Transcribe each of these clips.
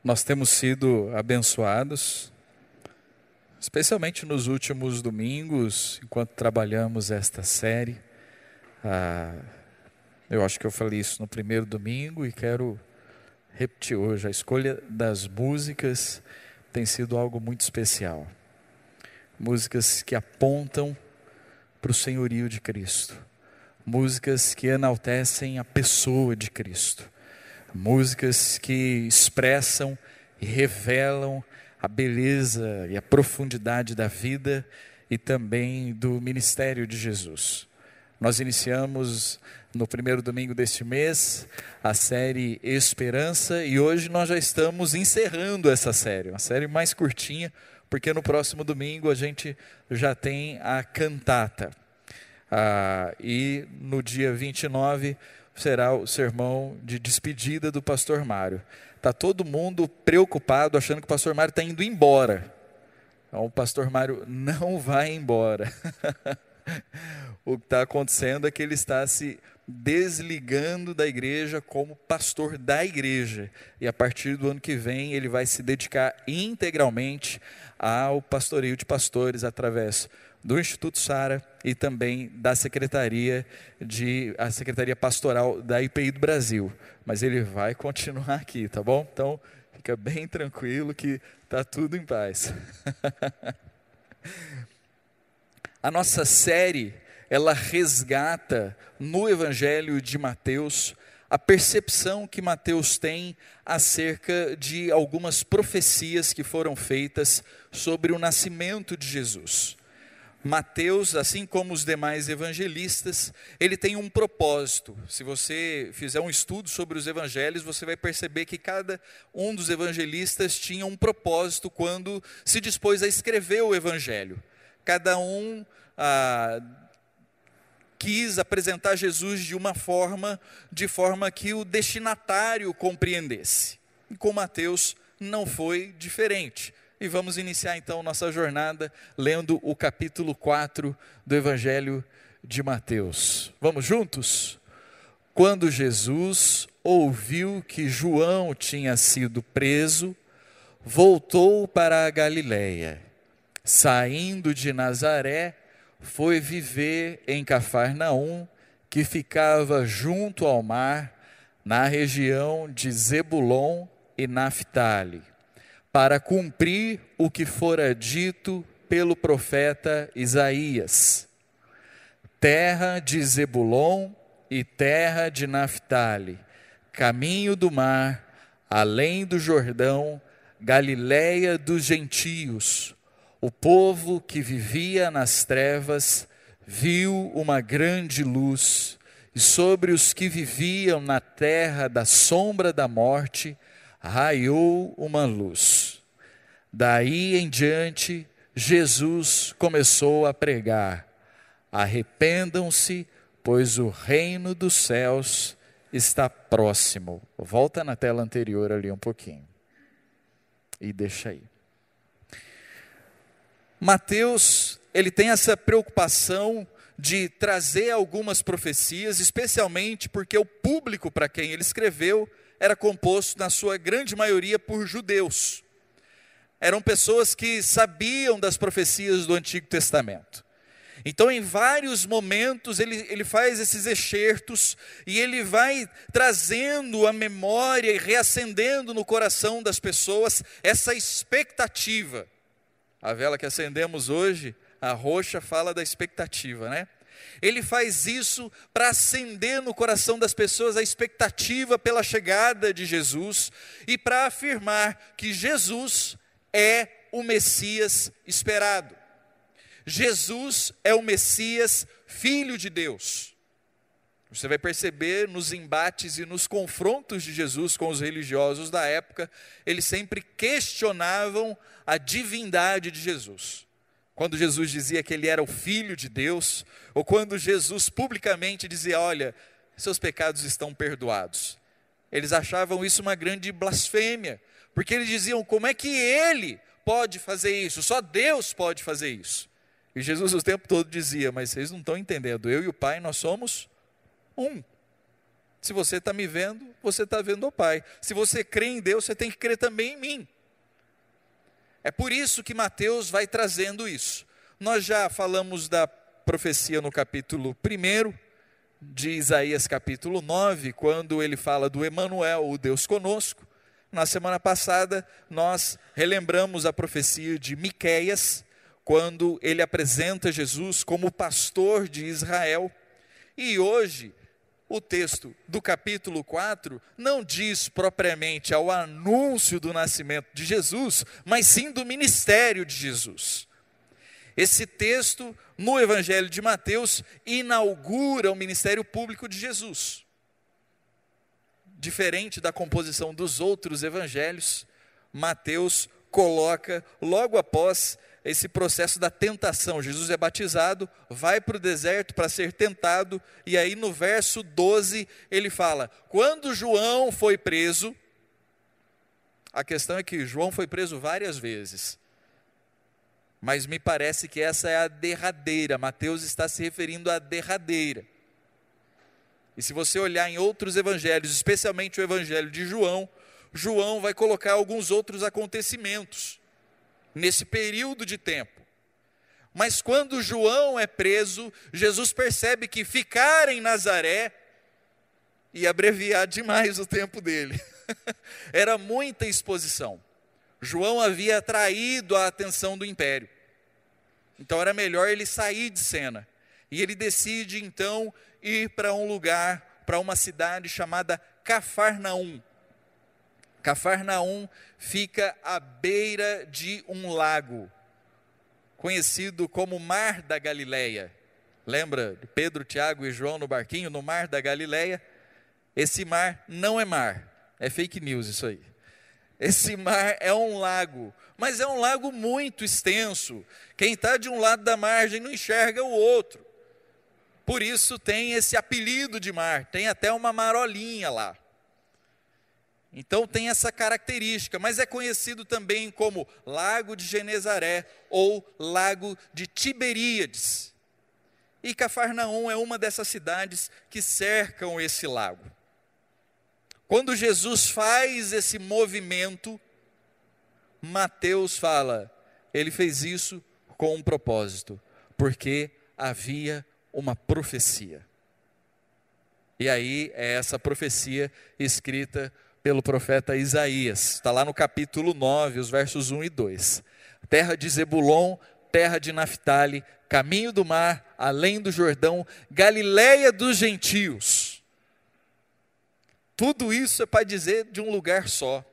Nós temos sido abençoados, especialmente nos últimos domingos, enquanto trabalhamos esta série. Eu acho que eu falei isso no primeiro domingo e quero repetir hoje. A escolha das músicas tem sido algo muito especial. Músicas que apontam para o senhorio de Cristo. Músicas que enaltecem a pessoa de Cristo. Músicas que expressam e revelam a beleza e a profundidade da vida e também do ministério de Jesus. Nós iniciamos no primeiro domingo deste mês a série Esperança e hoje nós já estamos encerrando essa série, uma série mais curtinha, porque no próximo domingo a gente já tem a cantata. E no dia 29 será o sermão de despedida do pastor Mário. Está todo mundo preocupado, achando que o pastor Mário está indo embora. Então, o pastor Mário não vai embora. O que está acontecendo é que ele está se desligando da igreja como pastor da igreja. E a partir do ano que vem ele vai se dedicar integralmente ao pastoreio de pastores através do Instituto Sara e também da Secretaria Pastoral da IPI do Brasil. Mas ele vai continuar aqui, tá bom? Então, fica bem tranquilo que está tudo em paz. A nossa série, ela resgata no Evangelho de Mateus a percepção que Mateus tem acerca de algumas profecias que foram feitas sobre o nascimento de Jesus. Mateus, assim como os demais evangelistas, ele tem um propósito. Se você fizer um estudo sobre os evangelhos, você vai perceber que cada um dos evangelistas tinha um propósito quando se dispôs a escrever o evangelho. Cada um quis apresentar Jesus de forma que o destinatário compreendesse. E com Mateus não foi diferente. E vamos iniciar então nossa jornada lendo o capítulo 4 do Evangelho de Mateus. Vamos juntos? Quando Jesus ouviu que João tinha sido preso, voltou para a Galileia. Saindo de Nazaré, foi viver em Cafarnaum, que ficava junto ao mar, na região de Zebulon e Naftali, para cumprir o que fora dito pelo profeta Isaías. Terra de Zebulon e terra de Naftali, caminho do mar, além do Jordão, Galileia dos gentios. O povo que vivia nas trevas viu uma grande luz, e sobre os que viviam na terra da sombra da morte, raiou uma luz. Daí em diante, Jesus começou a pregar: arrependam-se, pois o reino dos céus está próximo. Volta na tela anterior ali um pouquinho. E deixa aí. Mateus, ele tem essa preocupação de trazer algumas profecias, especialmente porque o público para quem ele escreveu era composto, na sua grande maioria, por judeus. Eram pessoas que sabiam das profecias do Antigo Testamento. Então, em vários momentos, ele faz esses excertos e ele vai trazendo a memória e reacendendo no coração das pessoas essa expectativa. A vela que acendemos hoje, a roxa, fala da expectativa, né? Ele faz isso para acender no coração das pessoas a expectativa pela chegada de Jesus e para afirmar que Jesus é o Messias esperado. Jesus é o Messias, Filho de Deus. Você vai perceber nos embates e nos confrontos de Jesus com os religiosos da época, eles sempre questionavam a divindade de Jesus. Quando Jesus dizia que ele era o Filho de Deus, ou quando Jesus publicamente dizia: olha, seus pecados estão perdoados. Eles achavam isso uma grande blasfêmia, porque eles diziam: como é que ele pode fazer isso? Só Deus pode fazer isso. E Jesus o tempo todo dizia: mas vocês não estão entendendo, eu e o Pai nós somos um. Se você está me vendo, você está vendo o Pai. Se você crê em Deus, você tem que crer também em mim. É por isso que Mateus vai trazendo isso. Nós já falamos da profecia no capítulo 1 de Isaías capítulo 9, quando ele fala do Emanuel, o Deus conosco. Na semana passada, nós relembramos a profecia de Miqueias, quando ele apresenta Jesus como pastor de Israel. E hoje, o texto do capítulo 4 não diz propriamente ao anúncio do nascimento de Jesus, mas sim do ministério de Jesus. Esse texto, no Evangelho de Mateus, inaugura o ministério público de Jesus. Diferente da composição dos outros evangelhos, Mateus coloca logo após esse processo da tentação. Jesus é batizado, vai para o deserto para ser tentado, e aí no verso 12 ele fala: quando João foi preso, a questão é que João foi preso várias vezes, mas me parece que essa é a derradeira. Mateus está se referindo à derradeira. E se você olhar em outros evangelhos, especialmente o evangelho de João, João vai colocar alguns outros acontecimentos nesse período de tempo. Mas quando João é preso, Jesus percebe que ficar em Nazaré ia abreviar demais o tempo dele. Era muita exposição. João havia atraído a atenção do império. Então era melhor ele sair de cena. E ele decide então ir para um lugar, para uma cidade chamada Cafarnaum. Cafarnaum fica à beira de um lago, conhecido como Mar da Galileia. Lembra de Pedro, Tiago e João no barquinho, no Mar da Galileia? Esse mar não é mar, é fake news isso aí. Esse mar é um lago, mas é um lago muito extenso. Quem está de um lado da margem não enxerga o outro. Por isso tem esse apelido de mar, tem até uma marolinha lá. Então tem essa característica, mas é conhecido também como Lago de Genezaré ou Lago de Tiberíades. E Cafarnaum é uma dessas cidades que cercam esse lago. Quando Jesus faz esse movimento, Mateus fala, ele fez isso com um propósito, porque havia uma profecia. E aí é essa profecia escrita pelo profeta Isaías, está lá no capítulo 9, os versos 1 e 2. Terra de Zebulon, terra de Naftali, caminho do mar, além do Jordão, Galileia dos gentios. Tudo isso é para dizer de um lugar só.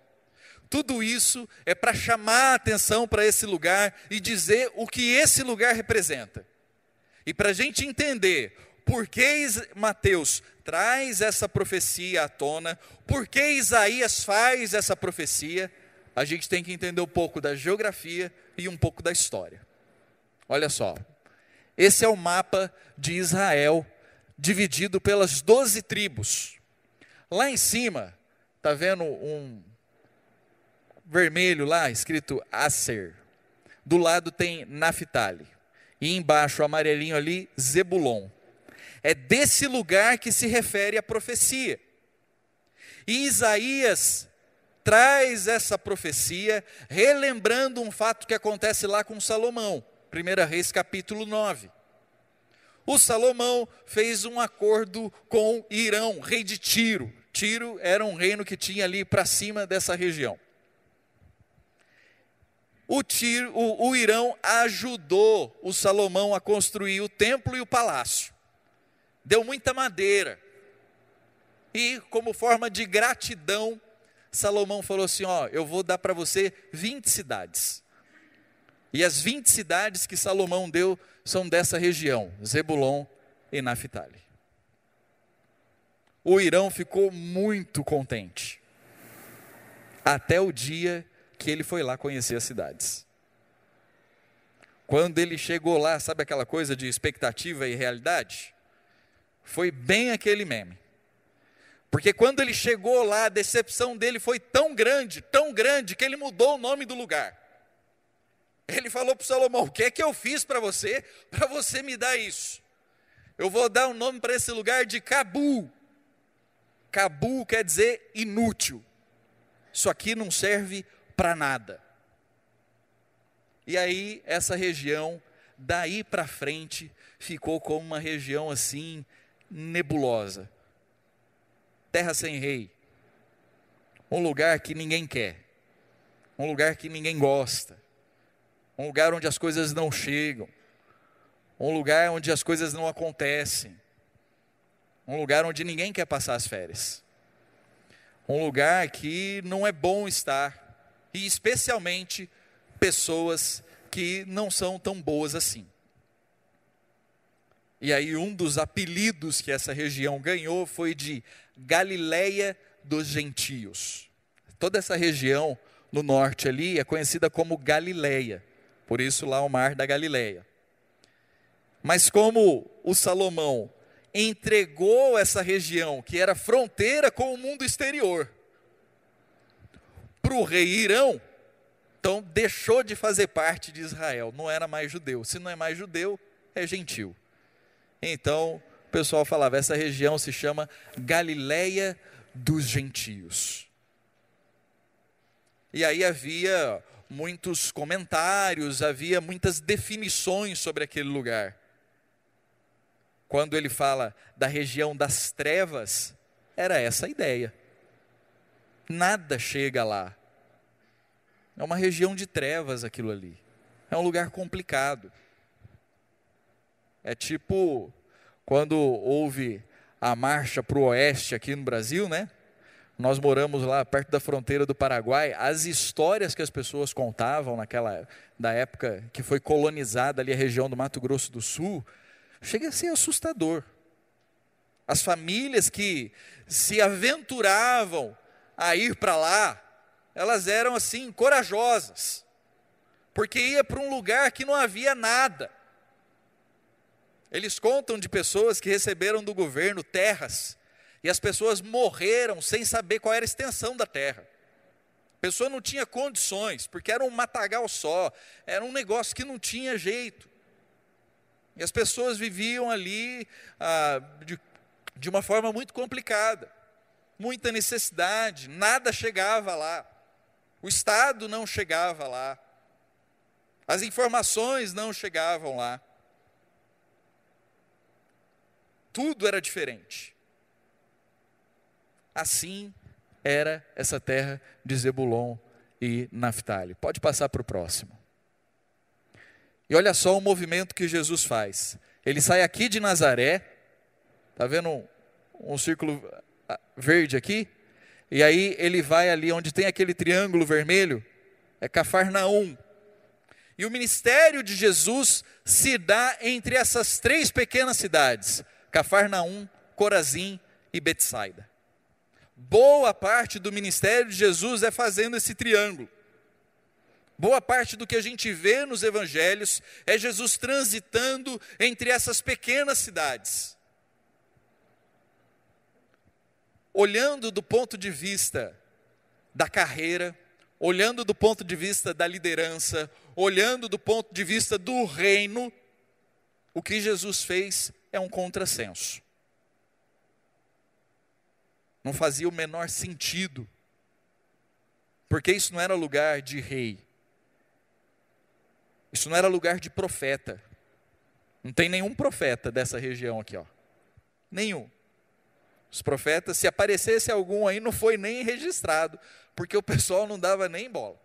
Tudo isso é para chamar a atenção para esse lugar e dizer o que esse lugar representa. E para a gente entender por que Mateus traz essa profecia à tona, por que Isaías faz essa profecia, a gente tem que entender um pouco da geografia e um pouco da história. Olha só, esse é o mapa de Israel, dividido pelas 12 tribos. Lá em cima, está vendo um vermelho lá, escrito Aser. Do lado tem Naftali. E embaixo, amarelinho ali, Zebulon. É desse lugar que se refere a profecia. E Isaías traz essa profecia, relembrando um fato que acontece lá com Salomão. 1 Reis capítulo 9. O Salomão fez um acordo com Irão, rei de Tiro. Tiro era um reino que tinha ali para cima dessa região. O Irão ajudou o Salomão a construir o templo e o palácio. Deu muita madeira. E como forma de gratidão, Salomão falou assim, eu vou dar para você 20 cidades. E as 20 cidades que Salomão deu são dessa região, Zebulon e Naftali. O Irão ficou muito contente, até o dia que ele foi lá conhecer as cidades. Quando ele chegou lá, sabe aquela coisa de expectativa e realidade? Foi bem aquele meme. Porque quando ele chegou lá, a decepção dele foi tão grande, que ele mudou o nome do lugar. Ele falou para o Salomão, o que é que eu fiz para você me dar isso? Eu vou dar o nome para esse lugar de Cabul. Cabu quer dizer inútil. Isso aqui não serve para nada. E aí, essa região, daí para frente, ficou como uma região assim, nebulosa. Terra sem rei. Um lugar que ninguém quer. Um lugar que ninguém gosta. Um lugar onde as coisas não chegam. Um lugar onde as coisas não acontecem. Um lugar onde ninguém quer passar as férias. Um lugar que não é bom estar. E especialmente pessoas que não são tão boas assim. E aí um dos apelidos que essa região ganhou foi de Galileia dos Gentios. Toda essa região no norte ali é conhecida como Galileia. Por isso lá o Mar da Galileia. Mas como o Salomão entregou essa região, que era fronteira com o mundo exterior, para o rei Irão, então deixou de fazer parte de Israel, não era mais judeu. Se não é mais judeu, é gentil. Então o pessoal falava, essa região se chama Galileia dos Gentios. E aí havia muitos comentários, havia muitas definições sobre aquele lugar. Quando ele fala da região das trevas, era essa a ideia. Nada chega lá. É uma região de trevas aquilo ali. É um lugar complicado. É tipo quando houve a marcha para o oeste aqui no Brasil, né? Nós moramos lá perto da fronteira do Paraguai. As histórias que as pessoas contavam da época que foi colonizada ali a região do Mato Grosso do Sul, chega a ser assustador. As famílias que se aventuravam a ir para lá, elas eram assim corajosas, porque ia para um lugar que não havia nada. Eles contam de pessoas que receberam do governo terras, e as pessoas morreram sem saber qual era a extensão da terra. A pessoa não tinha condições, porque era um matagal só, era um negócio que não tinha jeito. E as pessoas viviam ali de uma forma muito complicada, muita necessidade, nada chegava lá, o Estado não chegava lá, as informações não chegavam lá, tudo era diferente. Assim era essa terra de Zebulon e Naftali. Pode passar para o próximo. E olha só o movimento que Jesus faz. Ele sai aqui de Nazaré, está vendo um círculo verde aqui? E aí ele vai ali onde tem aquele triângulo vermelho, é Cafarnaum. E o ministério de Jesus se dá entre essas três pequenas cidades, Cafarnaum, Corazim e Betsaida. Boa parte do ministério de Jesus é fazendo esse triângulo. Boa parte do que a gente vê nos evangelhos é Jesus transitando entre essas pequenas cidades. Olhando do ponto de vista da carreira, olhando do ponto de vista da liderança, olhando do ponto de vista do reino, o que Jesus fez é um contrassenso. Não fazia o menor sentido, porque isso não era lugar de rei, isso não era lugar de profeta. Não tem nenhum profeta dessa região aqui, ó. Nenhum. Os profetas, se aparecesse algum aí, não foi nem registrado, porque o pessoal não dava nem bola.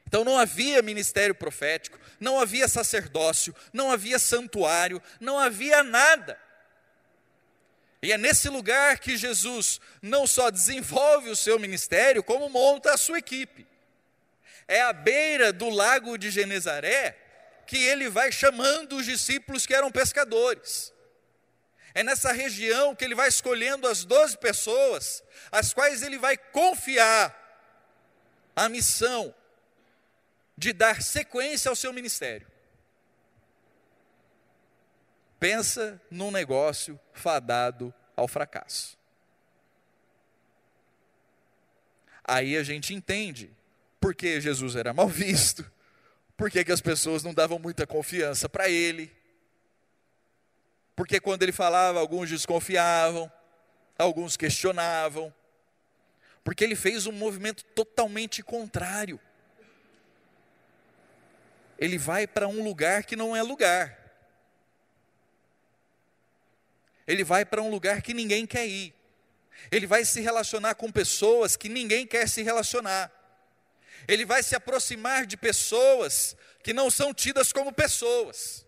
Então não havia ministério profético, não havia sacerdócio, não havia santuário, não havia nada. E é nesse lugar que Jesus não só desenvolve o seu ministério, como monta a sua equipe. É à beira do lago de Genezaré que ele vai chamando os discípulos que eram pescadores. É nessa região que ele vai escolhendo as 12 pessoas, as quais ele vai confiar a missão de dar sequência ao seu ministério. Pensa num negócio fadado ao fracasso. Aí a gente entende por que Jesus era mal visto, por que as pessoas não davam muita confiança para ele, porque quando ele falava, alguns desconfiavam, alguns questionavam, porque ele fez um movimento totalmente contrário. Ele vai para um lugar que não é lugar. Ele vai para um lugar que ninguém quer ir. Ele vai se relacionar com pessoas que ninguém quer se relacionar. Ele vai se aproximar de pessoas que não são tidas como pessoas.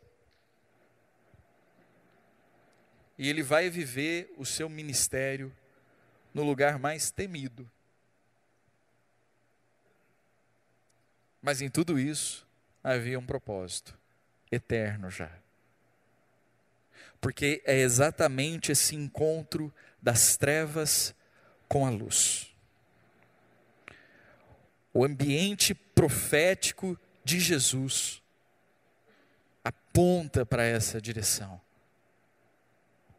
E ele vai viver o seu ministério no lugar mais temido. Mas em tudo isso, havia um propósito eterno já. Porque é exatamente esse encontro das trevas com a luz. O ambiente profético de Jesus aponta para essa direção.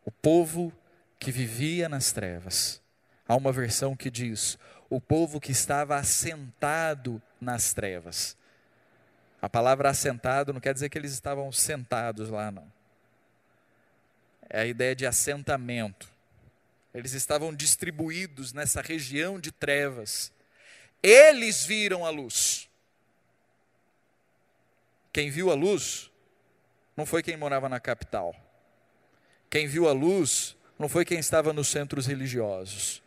O povo que vivia nas trevas. Há uma versão que diz, o povo que estava assentado nas trevas. A palavra assentado não quer dizer que eles estavam sentados lá, não. É a ideia de assentamento. Eles estavam distribuídos nessa região de trevas. Eles viram a luz. Quem viu a luz não foi quem morava na capital. Quem viu a luz não foi quem estava nos centros religiosos.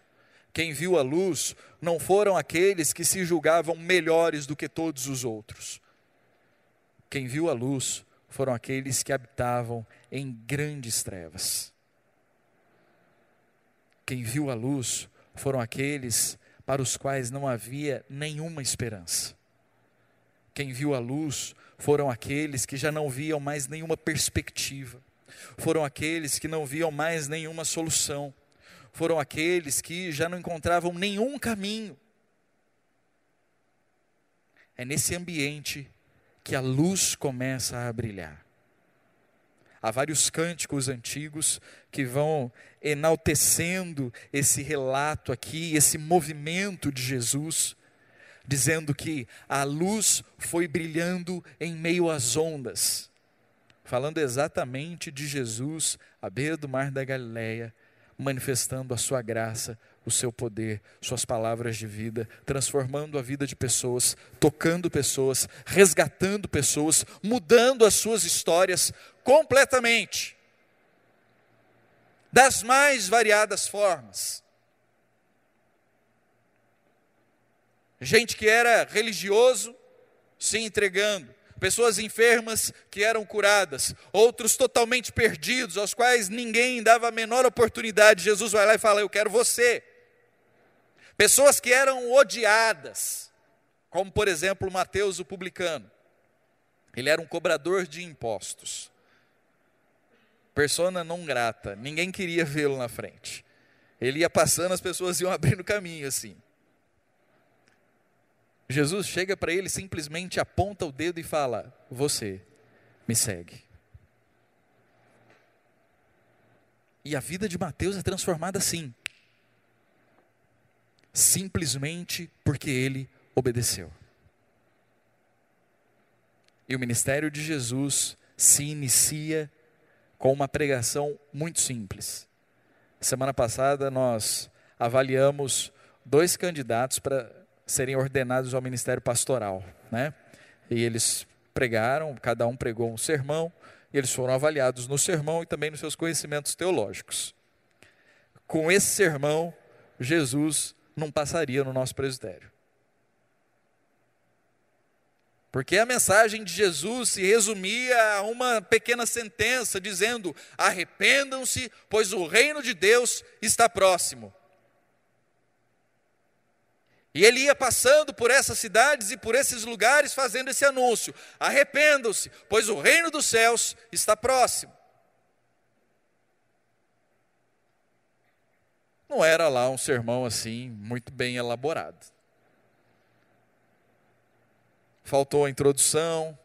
Quem viu a luz não foram aqueles que se julgavam melhores do que todos os outros. Quem viu a luz foram aqueles que habitavam em grandes trevas. Quem viu a luz foram aqueles para os quais não havia nenhuma esperança. Quem viu a luz foram aqueles que já não viam mais nenhuma perspectiva. Foram aqueles que não viam mais nenhuma solução. Foram aqueles que já não encontravam nenhum caminho. É nesse ambiente que a luz começa a brilhar. Há vários cânticos antigos que vão enaltecendo esse relato aqui, esse movimento de Jesus, dizendo que a luz foi brilhando em meio às ondas, falando exatamente de Jesus à beira do mar da Galileia, manifestando a sua graça, o seu poder, suas palavras de vida, transformando a vida de pessoas, tocando pessoas, resgatando pessoas, mudando as suas histórias completamente, das mais variadas formas. Gente que era religioso se entregando, pessoas enfermas que eram curadas, outros totalmente perdidos, aos quais ninguém dava a menor oportunidade. Jesus vai lá e fala, eu quero você. Pessoas que eram odiadas, como por exemplo Mateus o publicano. Ele era um cobrador de impostos. Persona não grata, ninguém queria vê-lo na frente. Ele ia passando, as pessoas iam abrindo caminho assim. Jesus chega para ele, simplesmente aponta o dedo e fala, você me segue. E a vida de Mateus é transformada assim, simplesmente porque ele obedeceu. E o ministério de Jesus se inicia com uma pregação muito simples. Semana passada nós avaliamos 2 candidatos para serem ordenados ao ministério pastoral, né? E eles pregaram, cada um pregou um sermão, e eles foram avaliados no sermão e também nos seus conhecimentos teológicos. Com esse sermão, Jesus não passaria no nosso presbitério. Porque a mensagem de Jesus se resumia a uma pequena sentença dizendo, arrependam-se, pois o reino de Deus está próximo. E ele ia passando por essas cidades e por esses lugares fazendo esse anúncio, arrependam-se, pois o reino dos céus está próximo. Não era lá um sermão assim, muito bem elaborado. Faltou a introdução,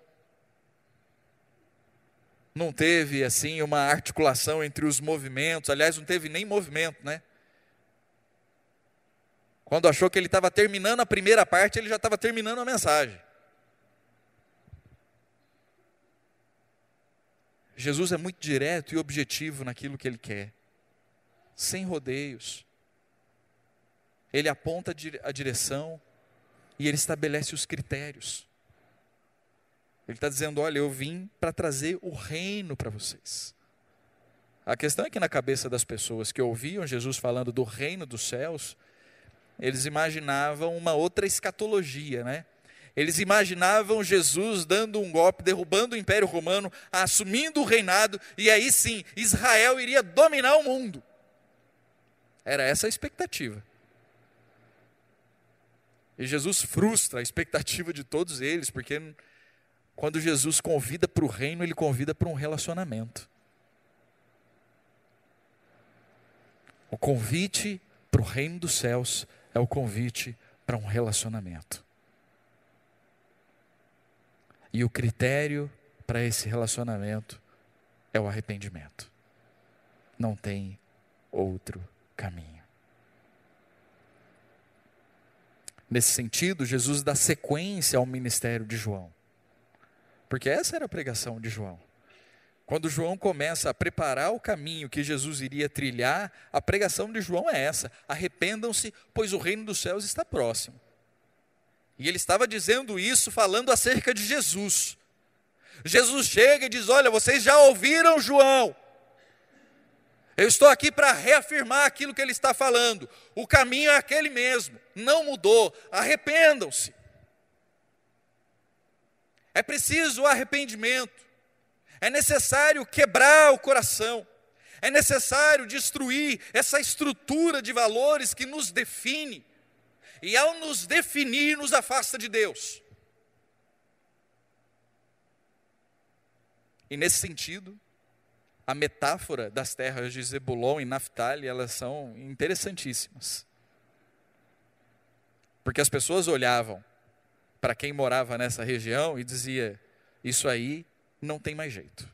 não teve assim uma articulação entre os movimentos, aliás não teve nem movimento, né? Quando achou que ele estava terminando a primeira parte, ele já estava terminando a mensagem. Jesus é muito direto e objetivo naquilo que ele quer. sem rodeios. Ele aponta a direção e ele estabelece os critérios. Ele está dizendo, olha, eu vim para trazer o reino para vocês. A questão é que na cabeça das pessoas que ouviam Jesus falando do reino dos céus, eles imaginavam uma outra escatologia, né? Eles imaginavam Jesus dando um golpe, derrubando o Império Romano, assumindo o reinado, e aí sim, Israel iria dominar o mundo. Era essa a expectativa. E Jesus frustra a expectativa de todos eles, porque quando Jesus convida para o reino, ele convida para um relacionamento. O convite para o reino dos céus é o convite para um relacionamento. E o critério para esse relacionamento é o arrependimento. Não tem outro caminho. Nesse sentido, Jesus dá sequência ao ministério de João. Porque essa era a pregação de João. Quando João começa a preparar o caminho que Jesus iria trilhar, a pregação de João é essa: arrependam-se, pois o reino dos céus está próximo. E ele estava dizendo isso falando acerca de Jesus. Jesus chega e diz, olha, vocês já ouviram João. Eu estou aqui para reafirmar aquilo que ele está falando. O caminho é aquele mesmo, não mudou, arrependam-se. É preciso o arrependimento. É necessário quebrar o coração. É necessário destruir essa estrutura de valores que nos define. E ao nos definir, nos afasta de Deus. E nesse sentido, a metáfora das terras de Zebulon e Naftali, elas são interessantíssimas. Porque as pessoas olhavam para quem morava nessa região e dizia, isso aí não tem mais jeito.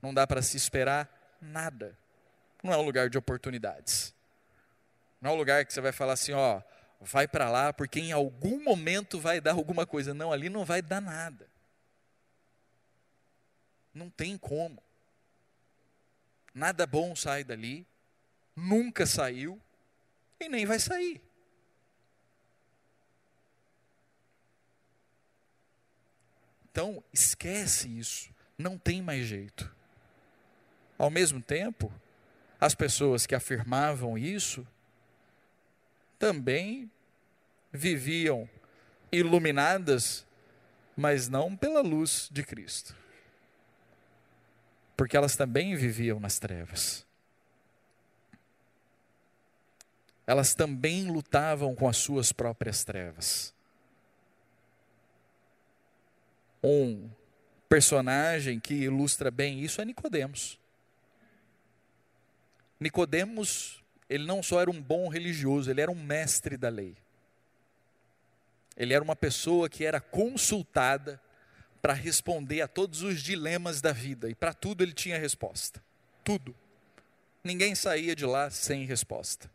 Não dá para se esperar nada. Não é um lugar de oportunidades. Não é um lugar que você vai falar assim, ó, vai para lá porque em algum momento vai dar alguma coisa. Não, ali não vai dar nada. Não tem como. Nada bom sai dali, nunca saiu e nem vai sair. Então, esquece isso, não tem mais jeito. Ao mesmo tempo, as pessoas que afirmavam isso, também viviam iluminadas, mas não pela luz de Cristo. Porque elas também viviam nas trevas. Elas também lutavam com as suas próprias trevas. Um personagem que ilustra bem isso é Nicodemos. Nicodemos, ele não só era um bom religioso, ele era um mestre da lei. Ele era uma pessoa que era consultada para responder a todos os dilemas da vida, e para tudo ele tinha resposta. Tudo. Ninguém saía de lá sem resposta.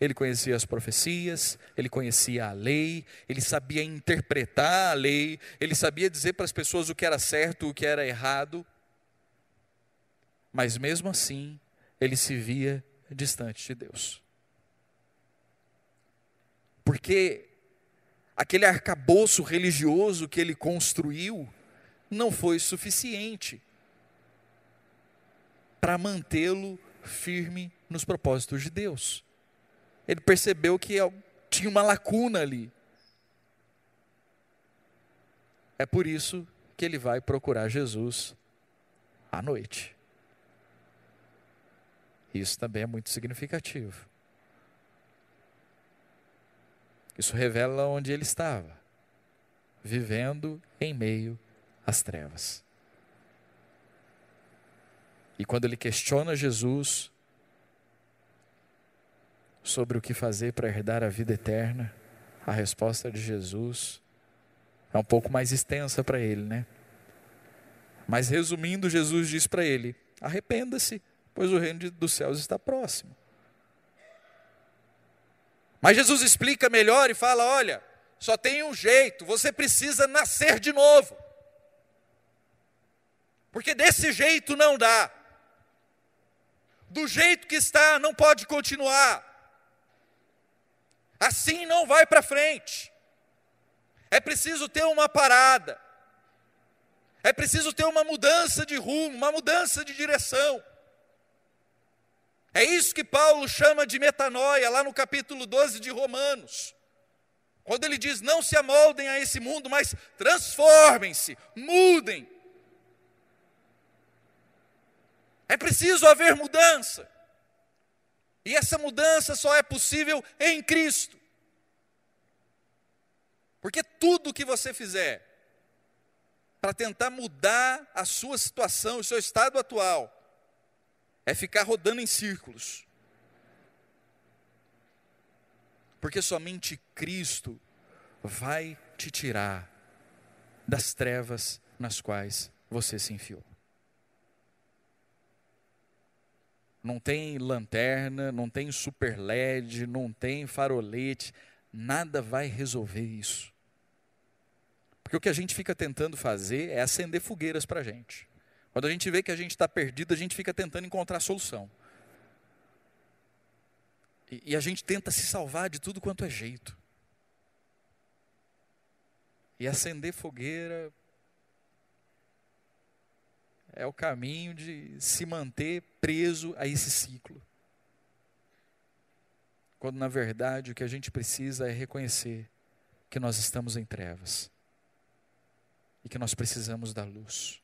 Ele conhecia as profecias, ele conhecia a lei, ele sabia interpretar a lei, ele sabia dizer para as pessoas o que era certo, o que era errado. Mas mesmo assim, ele se via distante de Deus. Porque aquele arcabouço religioso que ele construiu não foi suficiente para mantê-lo firme nos propósitos de Deus. Ele percebeu que tinha uma lacuna ali. É por isso que ele vai procurar Jesus à noite. Isso também é muito significativo. Isso revela onde ele estava, vivendo em meio às trevas. E quando ele questiona Jesus sobre o que fazer para herdar a vida eterna, a resposta de Jesus é um pouco mais extensa para ele, né? Mas resumindo, Jesus diz para ele, arrependa-se, pois o reino dos céus está próximo. Mas Jesus explica melhor e fala, olha, só tem um jeito, você precisa nascer de novo. Porque desse jeito não dá. Do jeito que está, não pode continuar. Assim não vai para frente. É preciso ter uma parada. É preciso ter uma mudança de rumo, uma mudança de direção. É isso que Paulo chama de metanoia, lá no capítulo 12 de Romanos. Quando ele diz, não se amoldem a esse mundo, mas transformem-se, mudem. É preciso haver mudança. E essa mudança só é possível em Cristo. Porque tudo que você fizer para tentar mudar a sua situação, o seu estado atual, é ficar rodando em círculos. Porque somente Cristo vai te tirar das trevas nas quais você se enfiou. Não tem lanterna, não tem super LED, não tem farolete, nada vai resolver isso. Porque o que a gente fica tentando fazer é acender fogueiras para a gente. Quando a gente vê que a gente está perdido, a gente fica tentando encontrar solução. E a gente tenta se salvar de tudo quanto é jeito. E acender fogueira é o caminho de se manter preso a esse ciclo. Quando na verdade o que a gente precisa é reconhecer que nós estamos em trevas. E que nós precisamos da luz.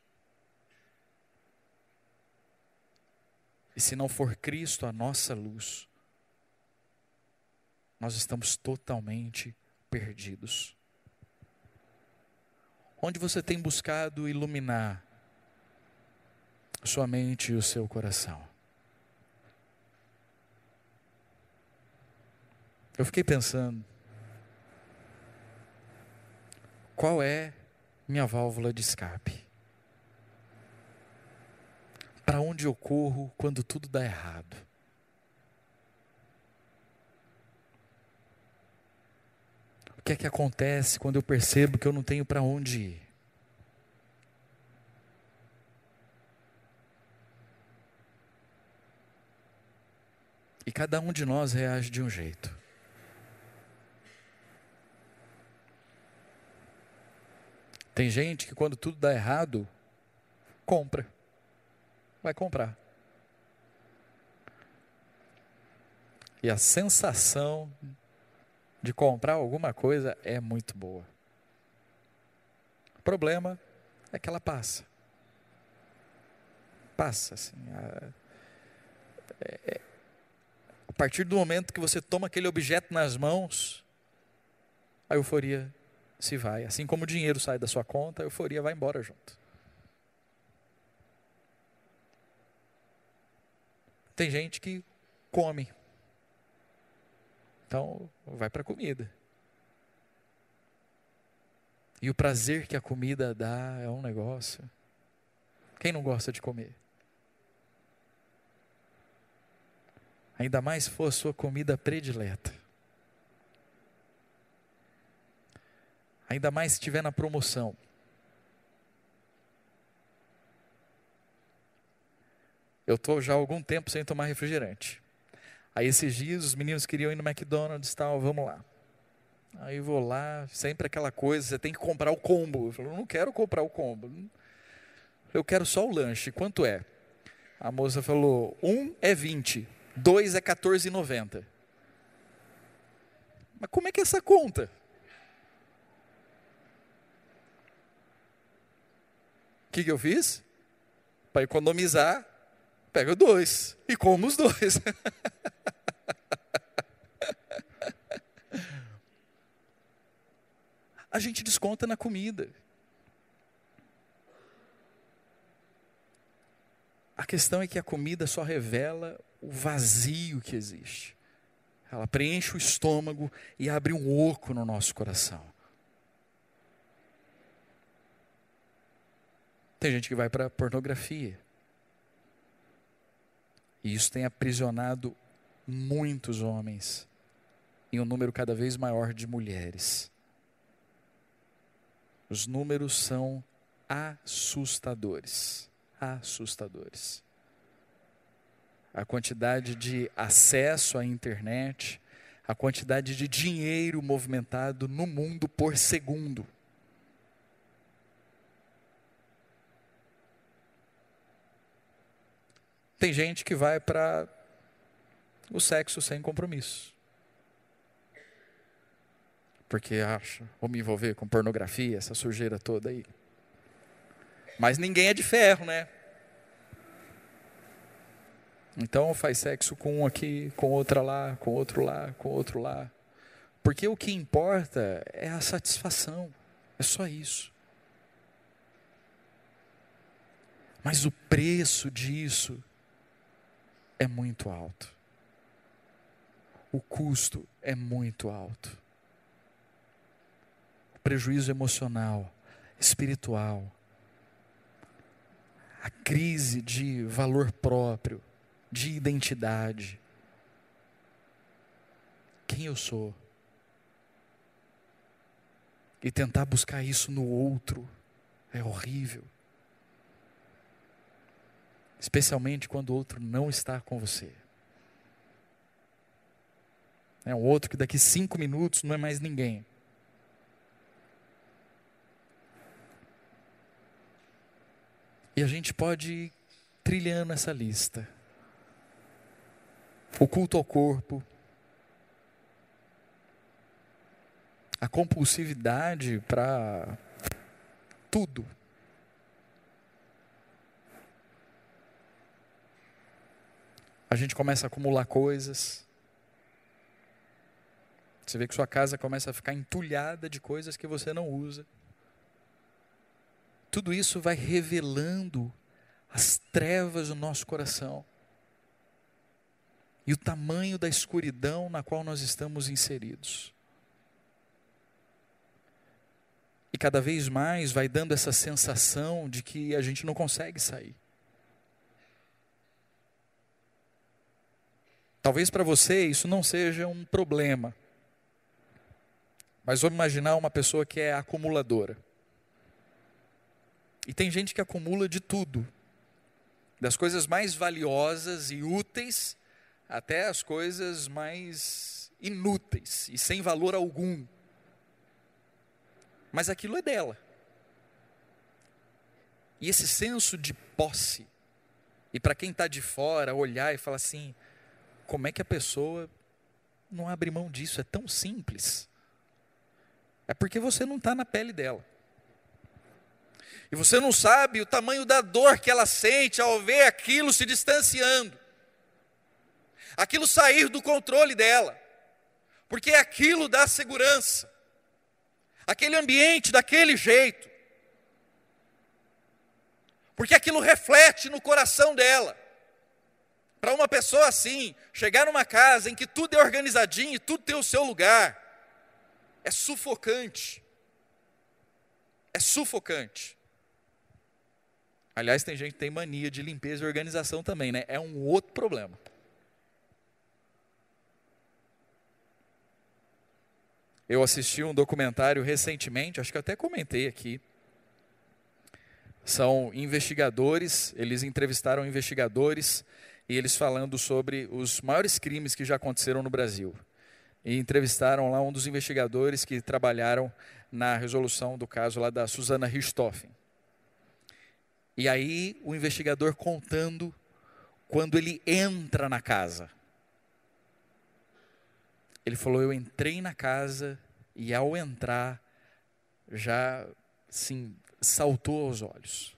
E se não for Cristo a nossa luz, nós estamos totalmente perdidos. Onde você tem buscado iluminar sua mente e o seu coração? Eu fiquei pensando, qual é minha válvula de escape? Para onde eu corro quando tudo dá errado? O que é que acontece quando eu percebo que eu não tenho para onde ir? E cada um de nós reage de um jeito. Tem gente que quando tudo dá errado, compra. Vai comprar. E a sensação de comprar alguma coisa é muito boa. O problema é que ela passa. Passa, assim. A partir do momento que você toma aquele objeto nas mãos, a euforia se vai. Assim como o dinheiro sai da sua conta, a euforia vai embora junto. Tem gente que come. Então, vai para a comida. E o prazer que a comida dá é um negócio. Quem não gosta de comer? Ainda mais se for a sua comida predileta. Ainda mais se estiver na promoção. Eu estou já há algum tempo sem tomar refrigerante. Aí esses dias os meninos queriam ir no McDonald's e tal, vamos lá. Aí vou lá, sempre aquela coisa, você tem que comprar o combo. Eu falo, não quero comprar o combo. Eu quero só o lanche, quanto é? A moça falou, 1 é 20, 2 é 14,90. Mas como é que é essa conta? O que eu fiz? Para economizar, pego 2 e como os 2. A gente desconta na comida. A questão é que a comida só revela o vazio que existe. Ela preenche o estômago e abre um oco no nosso coração. Tem gente que vai para a pornografia. E isso tem aprisionado muitos homens e um número cada vez maior de mulheres. Os números são assustadores. Assustadores. a quantidade de acesso à internet, a quantidade de dinheiro movimentado no mundo por segundo. Tem gente que vai para o sexo sem compromisso. Porque acha, vou me envolver com pornografia, essa sujeira toda aí. Mas ninguém é de ferro, né? Então faz sexo com um aqui, com outra lá, com outro lá, com outro lá. Porque o que importa é a satisfação. É só isso. Mas o preço disso é muito alto. O custo é muito alto. O prejuízo emocional, espiritual, a crise de valor próprio, de identidade. Quem eu sou? E tentar buscar isso no outro é horrível. Especialmente quando o outro não está com você. É um outro que daqui 5 minutos não é mais ninguém. E a gente pode ir trilhando essa lista. O culto ao corpo, a compulsividade para tudo. A gente começa a acumular coisas. Você vê que sua casa começa a ficar entulhada de coisas que você não usa. Tudo isso vai revelando as trevas do nosso coração. E o tamanho da escuridão na qual nós estamos inseridos. E cada vez mais vai dando essa sensação de que a gente não consegue sair. Talvez para você isso não seja um problema. Mas vamos imaginar uma pessoa que é acumuladora. E tem gente que acumula de tudo. Das coisas mais valiosas e úteis, até as coisas mais inúteis e sem valor algum. Mas aquilo é dela. E esse senso de posse, e para quem está de fora, olhar e falar assim, como é que a pessoa não abre mão disso? É tão simples. É porque você não está na pele dela. E você não sabe o tamanho da dor que ela sente ao ver aquilo se distanciando. Aquilo sair do controle dela. Porque aquilo dá segurança. Aquele ambiente daquele jeito. Porque aquilo reflete no coração dela. Para uma pessoa assim, chegar numa casa em que tudo é organizadinho e tudo tem o seu lugar, é sufocante. É sufocante. Aliás, tem gente que tem mania de limpeza e organização também, né? É um outro problema. Eu assisti um documentário recentemente, acho que eu até comentei aqui. São investigadores, eles entrevistaram investigadores e eles falando sobre os maiores crimes que já aconteceram no Brasil. E entrevistaram lá um dos investigadores que trabalharam na resolução do caso lá da Susana Richthofen. E aí o investigador contando quando ele entra na casa. Ele falou, eu entrei na casa e ao entrar já, sim, saltou aos olhos.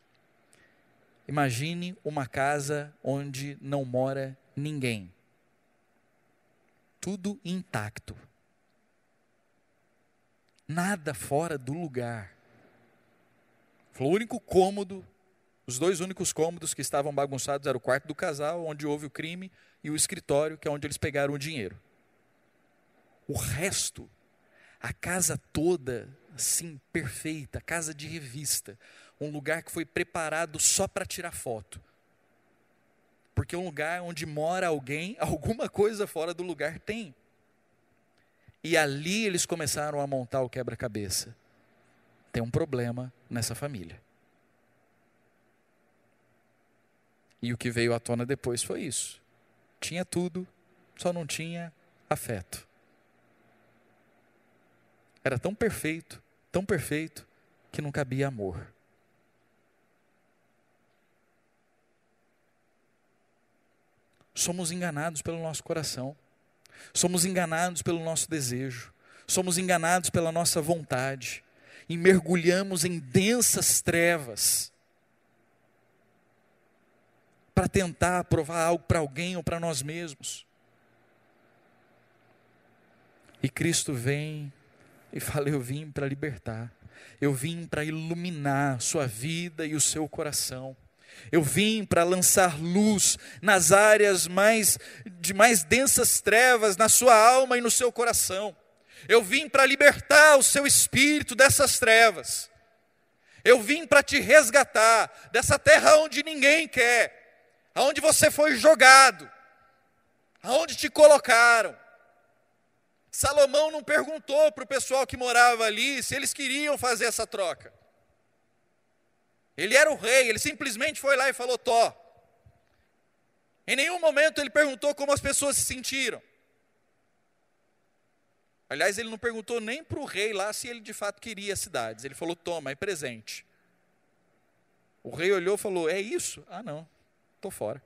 Imagine uma casa onde não mora ninguém. Tudo intacto. Nada fora do lugar. O único cômodo, os 2 únicos cômodos que estavam bagunçados era o quarto do casal, onde houve o crime, e o escritório, que é onde eles pegaram o dinheiro. O resto, a casa toda, assim, perfeita, casa de revista, um lugar que foi preparado só para tirar foto. Porque é um lugar onde mora alguém, alguma coisa fora do lugar tem. E ali eles começaram a montar o quebra-cabeça. Tem um problema nessa família. E o que veio à tona depois foi isso. Tinha tudo, só não tinha afeto. Era tão perfeito, que não cabia amor. Somos enganados pelo nosso coração. Somos enganados pelo nosso desejo. Somos enganados pela nossa vontade. E mergulhamos em densas trevas para tentar provar algo para alguém ou para nós mesmos. E Cristo vem e fala: eu vim para libertar. Eu vim para iluminar sua vida e o seu coração. Eu vim para lançar luz nas áreas de mais densas trevas na sua alma e no seu coração. Eu vim para libertar o seu espírito dessas trevas. Eu vim para te resgatar dessa terra onde ninguém quer, aonde você foi jogado, aonde te colocaram. Salomão não perguntou para o pessoal que morava ali se eles queriam fazer essa troca. Ele era o rei, ele simplesmente foi lá e falou: Tó. Em nenhum momento ele perguntou como as pessoas se sentiram. Aliás, ele não perguntou nem para o rei lá se ele de fato queria as cidades. Ele falou: toma, é presente. O rei olhou e falou: é isso? Ah, não, estou fora.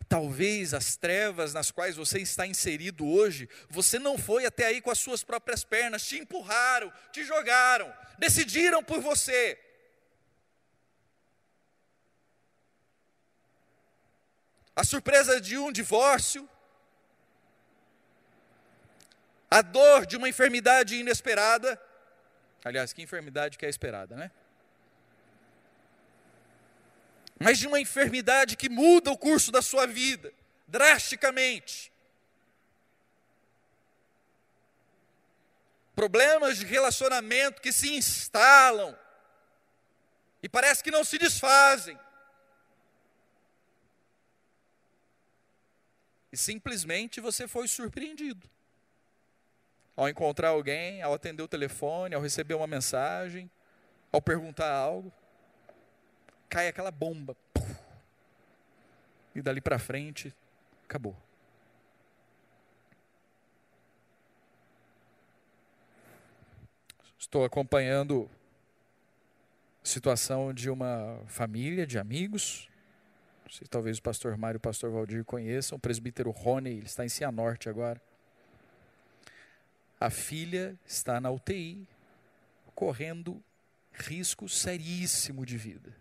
Talvez as trevas nas quais você está inserido hoje, você não foi até aí com as suas próprias pernas, te empurraram, te jogaram, decidiram por você. A surpresa de um divórcio, a dor de uma enfermidade inesperada. Aliás, que enfermidade que é esperada, né? Mas de uma enfermidade que muda o curso da sua vida, drasticamente. Problemas de relacionamento que se instalam e parece que não se desfazem. E simplesmente você foi surpreendido. Ao encontrar alguém, ao atender o telefone, ao receber uma mensagem, ao perguntar algo, cai aquela bomba. E dali para frente, acabou. Estou acompanhando a situação de uma família de amigos. Não sei, talvez o pastor Mário e o pastor Valdir conheçam. O presbítero Rony, ele está em Cianorte agora. A filha está na UTI, correndo risco seríssimo de vida.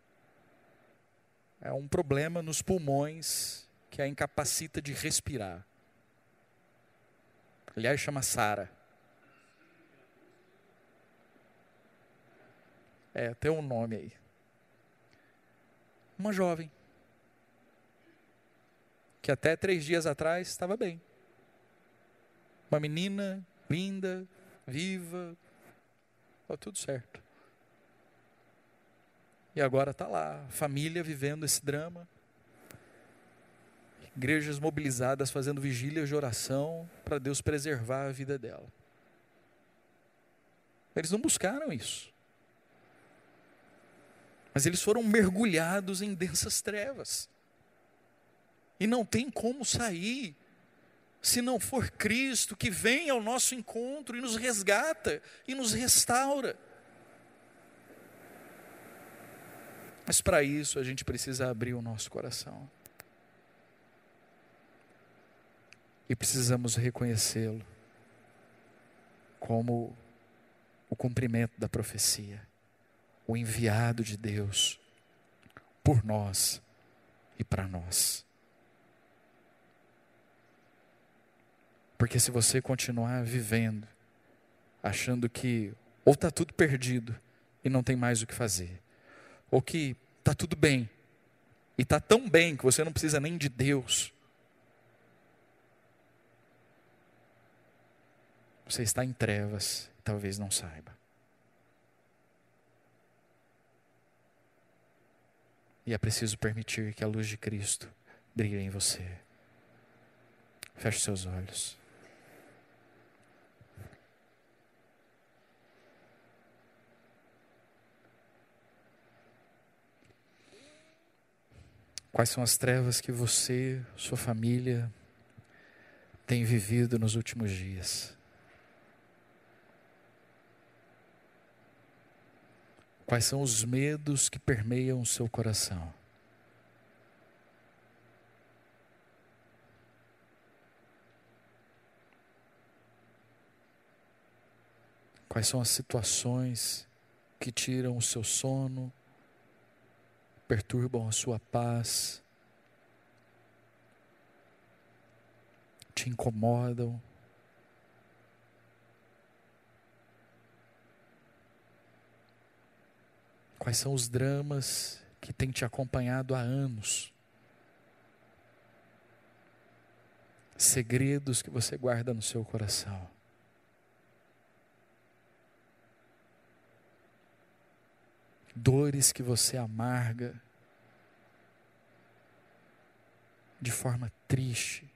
É um problema nos pulmões que a incapacita de respirar. Aliás, chama Sara. Tem um nome aí. Uma jovem, que até 3 dias atrás estava bem. Uma menina linda, viva, tudo certo. E agora está lá, família vivendo esse drama. Igrejas mobilizadas fazendo vigílias de oração para Deus preservar a vida dela. Eles não buscaram isso. Mas eles foram mergulhados em densas trevas. E não tem como sair se não for Cristo que vem ao nosso encontro e nos resgata e nos restaura. Mas para isso a gente precisa abrir o nosso coração. E precisamos reconhecê-lo como o cumprimento da profecia, o enviado de Deus por nós e para nós. Porque se você continuar vivendo, achando que ou está tudo perdido e não tem mais o que fazer, ou que está tudo bem, e está tão bem que você não precisa nem de Deus, você está em trevas e talvez não saiba. E é preciso permitir que a luz de Cristo brilhe em você. Feche seus olhos. Quais são as trevas que você, sua família, tem vivido nos últimos dias? Quais são os medos que permeiam o seu coração? Quais são as situações que tiram o seu sono, perturbam a sua paz, te incomodam? Quais são os dramas que têm te acompanhado há anos? Segredos que você guarda no seu coração. Dores que você amarga de forma triste,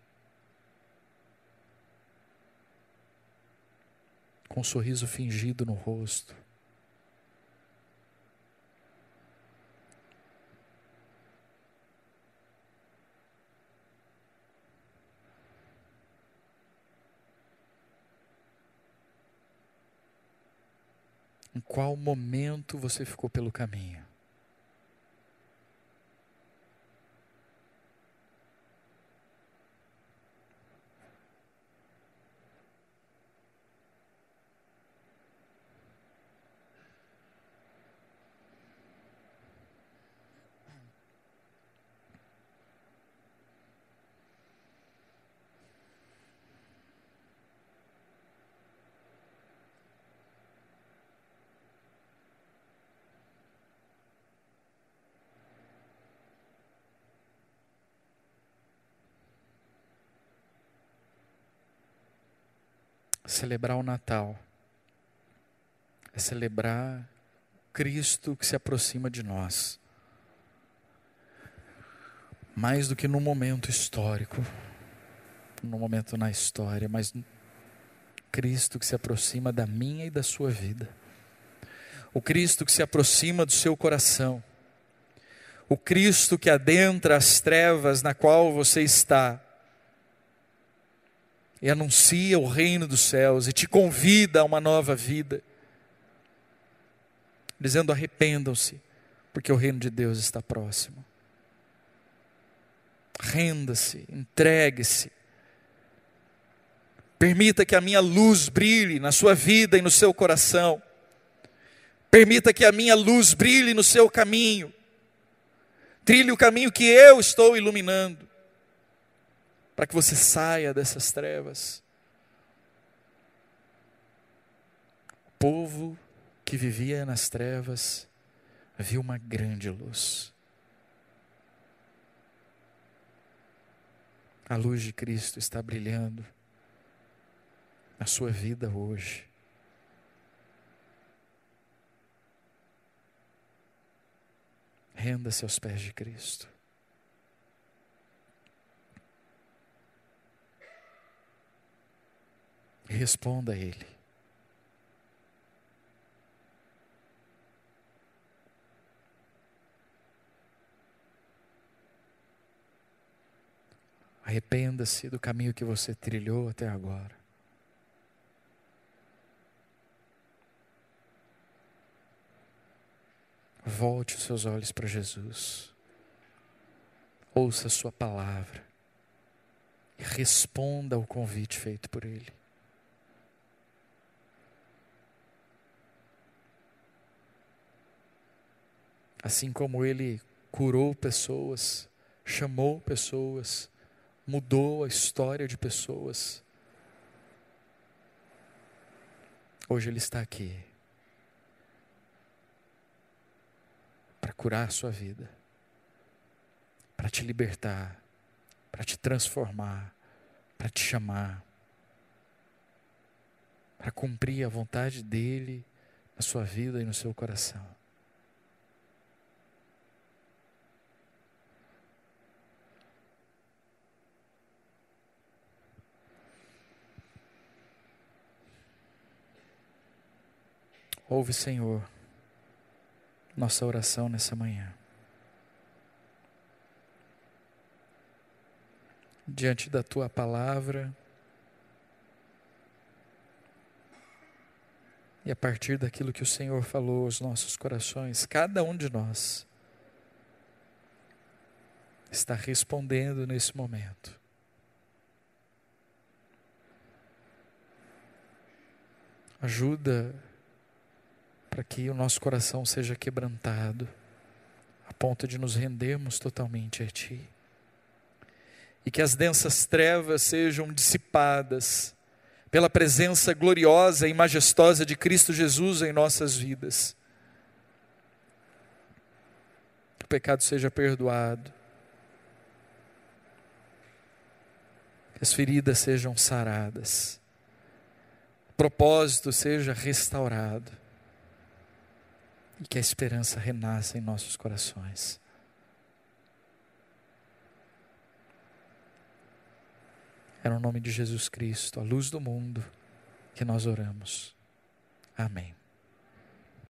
com um sorriso fingido no rosto. Em qual momento você ficou pelo caminho? Celebrar o Natal é celebrar Cristo que se aproxima de nós. Mais do que num momento histórico, num momento na história, mas Cristo que se aproxima da minha e da sua vida. O Cristo que se aproxima do seu coração. O Cristo que adentra as trevas na qual você está e anuncia o reino dos céus e te convida a uma nova vida, dizendo: arrependam-se, porque o reino de Deus está próximo. Renda-se, entregue-se. Permita que a minha luz brilhe na sua vida e no seu coração. Permita que a minha luz brilhe no seu caminho. Trilhe o caminho que eu estou iluminando, para que você saia dessas trevas. O povo que vivia nas trevas viu uma grande luz. A luz de Cristo está brilhando na sua vida hoje. Renda-se aos pés de Cristo. E responda a Ele. Arrependa-se do caminho que você trilhou até agora. Volte os seus olhos para Jesus. Ouça a sua palavra. E responda ao convite feito por Ele. Assim como Ele curou pessoas, chamou pessoas, mudou a história de pessoas, hoje Ele está aqui para curar a sua vida, para te libertar, para te transformar, para te chamar, para cumprir a vontade dEle na sua vida e no seu coração. Ouve, Senhor, nossa oração nessa manhã. diante da tua palavra, e a partir daquilo que o Senhor falou aos nossos corações, cada um de nós está respondendo nesse momento. Ajuda para que o nosso coração seja quebrantado, a ponto de nos rendermos totalmente a Ti. E que as densas trevas sejam dissipadas pela presença gloriosa e majestosa de Cristo Jesus em nossas vidas. Que o pecado seja perdoado, que as feridas sejam saradas, o propósito seja restaurado e que a esperança renasça em nossos corações. É no nome de Jesus Cristo, a luz do mundo, que nós oramos. Amém.